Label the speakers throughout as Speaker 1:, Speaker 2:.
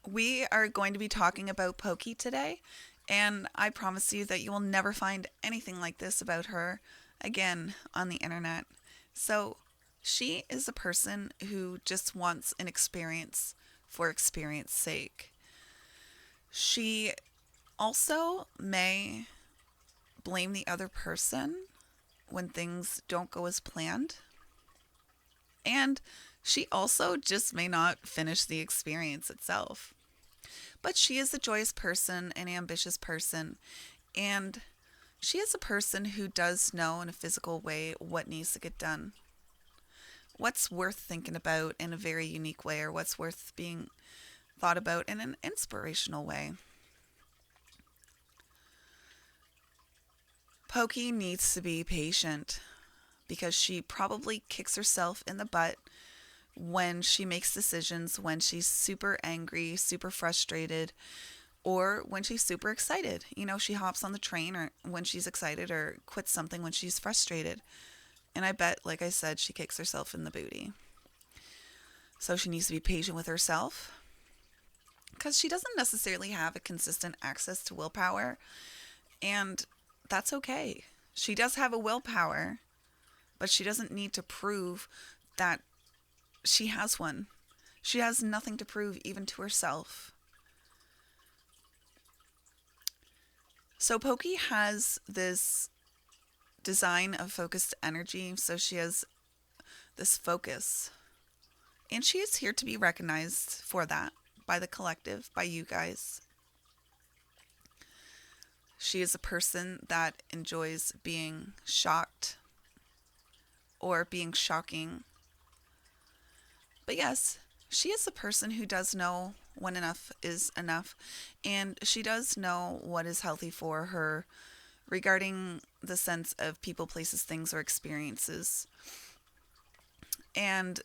Speaker 1: We are going to be talking about Pokey today, and I promise you that you will never find anything like this about her again on the internet. So, she is a person who just wants an experience for experience sake. She also may blame the other person when things don't go as planned. And she also just may not finish the experience itself. But she is a joyous person, an ambitious person, and she is a person who does know in a physical way what needs to get done. What's worth thinking about in a very unique way, or what's worth being thought about in an inspirational way. Pokey needs to be patient because she probably kicks herself in the butt when she makes decisions, when she's super angry, super frustrated, or when she's super excited. She hops on the train or when she's excited or quits something when she's frustrated. And I bet, like I said, she kicks herself in the booty. So she needs to be patient with herself because she doesn't necessarily have a consistent access to willpower. And that's okay. She does have a willpower, but she doesn't need to prove that she has one. She has nothing to prove even to herself. So Pokey has this design of focused energy, so she has this focus. And she is here to be recognized for that by the collective, by you guys. She is a person that enjoys being shocked or being shocking. But yes, she is a person who does know when enough is enough, and she does know what is healthy for her regarding the sense of people, places, things, or experiences. And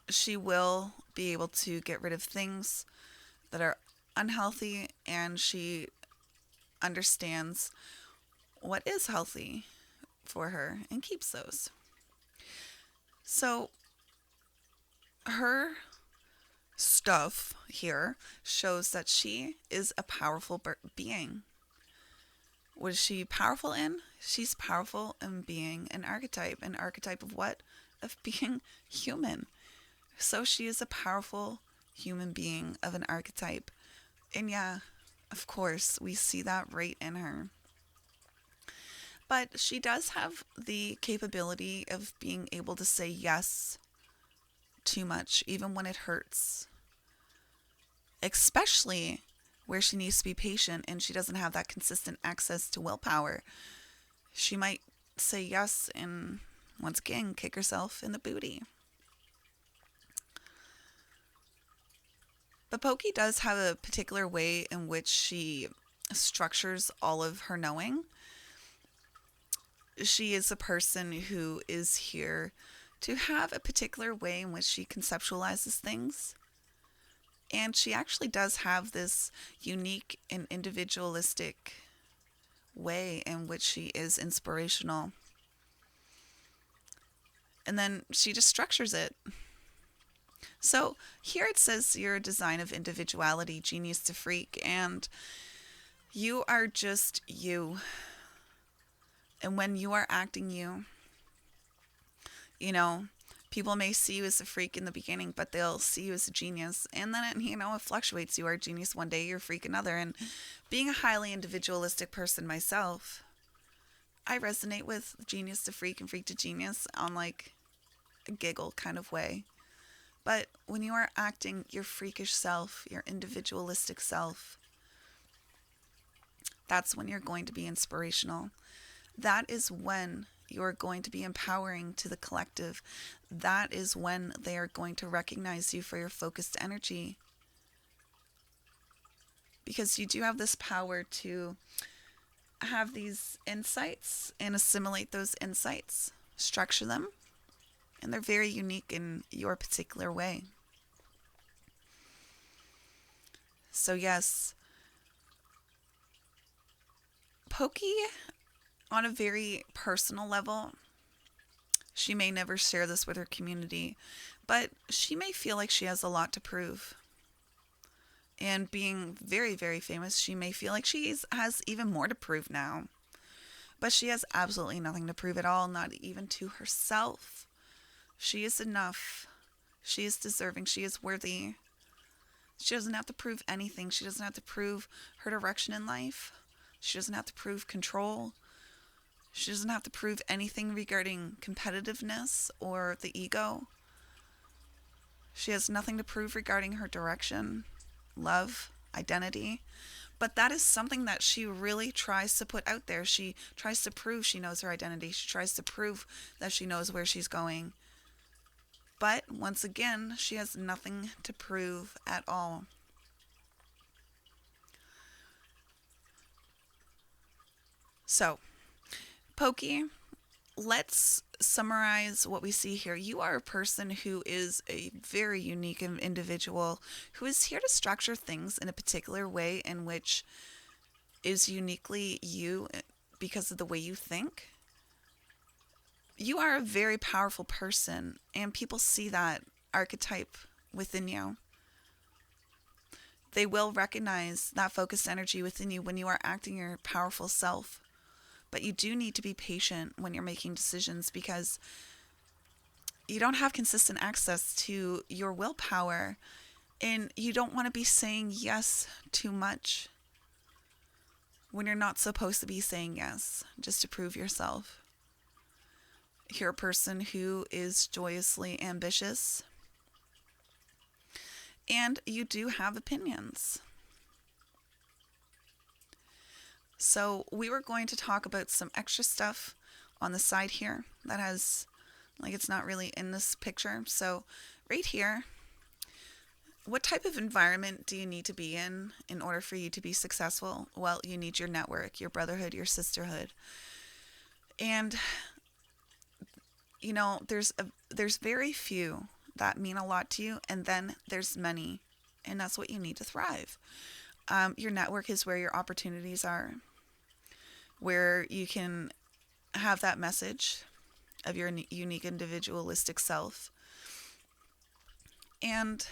Speaker 1: she will be able to get rid of things that are unhealthy, and she understands what is healthy for her and keeps those. So her stuff here shows that she is a powerful being. What is she powerful in? She's powerful in being an archetype. An archetype of what? Of being human. So she is a powerful human being of an archetype. And yeah, of course, we see that right in her. But she does have the capability of being able to say yes too much, even when it hurts. Especially where she needs to be patient and she doesn't have that consistent access to willpower. She might say yes and once again kick herself in the booty. But Pokey does have a particular way in which she structures all of her knowing. She is a person who is here to have a particular way in which she conceptualizes things. And she actually does have this unique and individualistic way in which she is inspirational. And then she just structures it. So here it says you're a design of individuality, genius to freak, and you are just you. And when you are acting you, people may see you as a freak in the beginning, but they'll see you as a genius. And then, it fluctuates. You are a genius one day, you're a freak another. And being a highly individualistic person myself, I resonate with genius to freak and freak to genius on like a giggle kind of way. But when you are acting your freakish self, your individualistic self, that's when you're going to be inspirational. That is when you're going to be empowering to the collective. That is when they are going to recognize you for your focused energy. Because you do have this power to have these insights and assimilate those insights, structure them, and they're very unique in your particular way. So yes, Pokey, on a very personal level, she may never share this with her community, but she may feel like she has a lot to prove. And being very, very famous, she may feel like she has even more to prove now. But she has absolutely nothing to prove at all, not even to herself. She is enough. She is deserving. She is worthy. She doesn't have to prove anything. She doesn't have to prove her direction in life. She doesn't have to prove control. She doesn't have to prove anything regarding competitiveness or the ego. She has nothing to prove regarding her direction, love, identity. But that is something that she really tries to put out there. She tries to prove she knows her identity. She tries to prove that she knows where she's going. But once again, she has nothing to prove at all. So, Pokey, let's summarize what we see here. You are a person who is a very unique individual who is here to structure things in a particular way in which is uniquely you because of the way you think. You are a very powerful person, and people see that archetype within you. They will recognize that focused energy within you when you are acting your powerful self. But you do need to be patient when you're making decisions because you don't have consistent access to your willpower, and you don't want to be saying yes too much when you're not supposed to be saying yes just to prove yourself. You're a person who is joyously ambitious, and you do have opinions. So we were going to talk about some extra stuff on the side here that has, like, it's not really in this picture. So right here, what type of environment do you need to be in order for you to be successful? Well, you need your network, your brotherhood, your sisterhood. And you know, there's very few that mean a lot to you, and then there's many, and that's what you need to thrive. Your network is where your opportunities are, where you can have that message of your unique individualistic self. And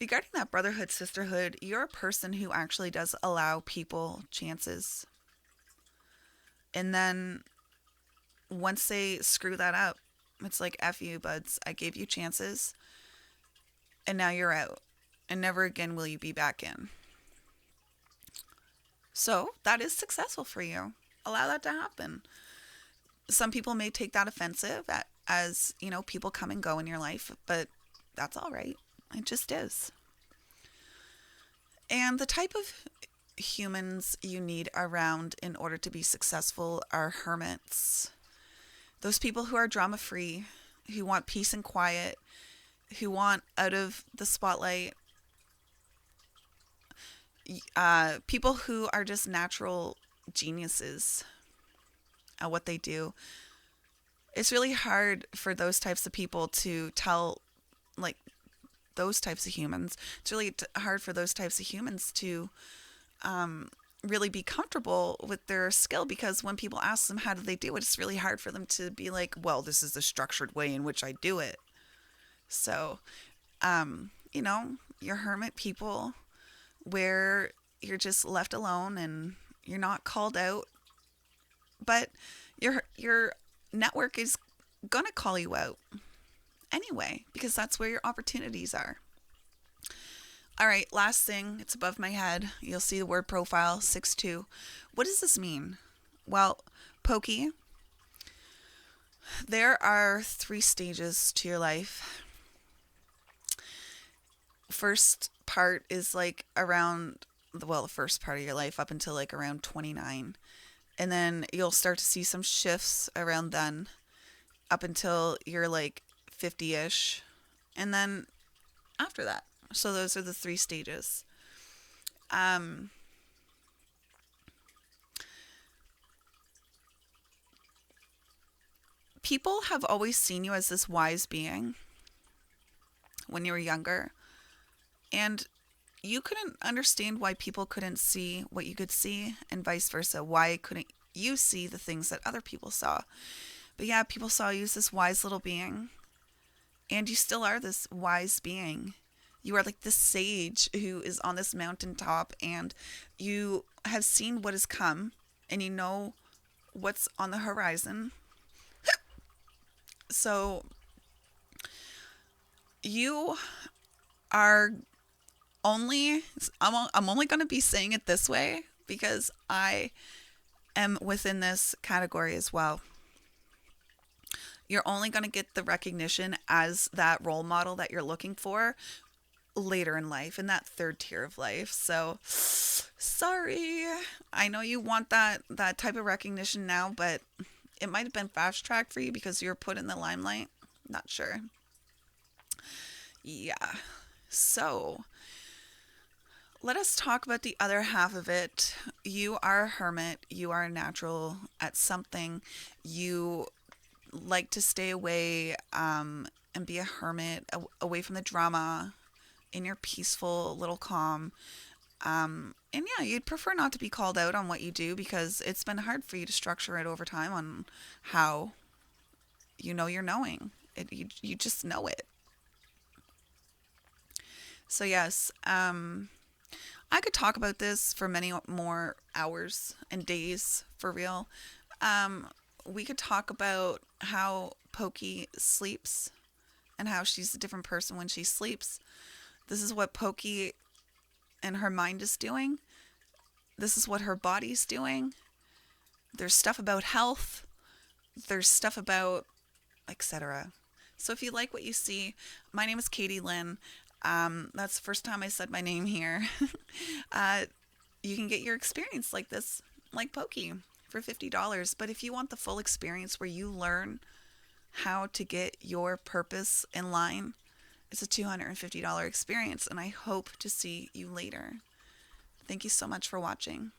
Speaker 1: regarding that brotherhood, sisterhood, you're a person who actually does allow people chances. And then once they screw that up, it's like, F you, buds. I gave you chances, and now you're out. And never again will you be back in. So that is successful for you. Allow that to happen. Some people may take that offensive as, you know, people come and go in your life, but that's all right. It just is. And the type of humans you need around in order to be successful are hermits. Those people who are drama-free, who want peace and quiet, who want out of the spotlight. People who are just natural geniuses at what they do. It's really hard for those types of people to tell, like, those types of humans. It's really hard for those types of humans to really be comfortable with their skill, because when people ask them how do they do it, it's really hard for them to be like, well, this is the structured way in which I do it. So, you know, your hermit people where you're just left alone and you're not called out, but your network is gonna call you out anyway, because that's where your opportunities are. All right, last thing, it's above my head. You'll see the word profile, 6'2". What does this mean? Well, Pokey, there are 3 stages to your life. First part is like around, well, the first part of your life up until like around 29. And then you'll start to see some shifts around then up until you're like 50-ish. And then after that. So those are the 3 stages. People have always seen you as this wise being when you were younger. And you couldn't understand why people couldn't see what you could see, and vice versa. Why couldn't you see the things that other people saw? But yeah, people saw you as this wise little being. And you still are this wise being. You are like the sage who is on this mountaintop, and you have seen what has come, and you know what's on the horizon. So you are only, I'm only going to be saying it this way because I am within this category as well. You're only going to get the recognition as that role model that you're looking for later in life, in that third tier of life. So sorry. I know you want that type of recognition now, but it might have been fast tracked for you because you're put in the limelight. Not sure. Yeah. So, let us talk about the other half of it. You are a hermit. You are a natural at something. You like to stay away and be a hermit, away from the drama, in your peaceful little calm. And yeah, you'd prefer not to be called out on what you do because it's been hard for you to structure it over time on how you know you're knowing. You just know it. So, yes, I could talk about this for many more hours and days for real. Um, we could talk about how Pokey sleeps and how she's a different person when she sleeps. This is what Pokey and her mind is doing. This is what her body's doing. There's stuff about health. There's stuff about etc. So if you like what you see, my name is Katie Lynn. That's the first time I said my name here. uh, you can get your experience like this, like Pokey, for $50. But if you want the full experience where you learn how to get your purpose in line, it's a $250 experience, and I hope to see you later. Thank you so much for watching.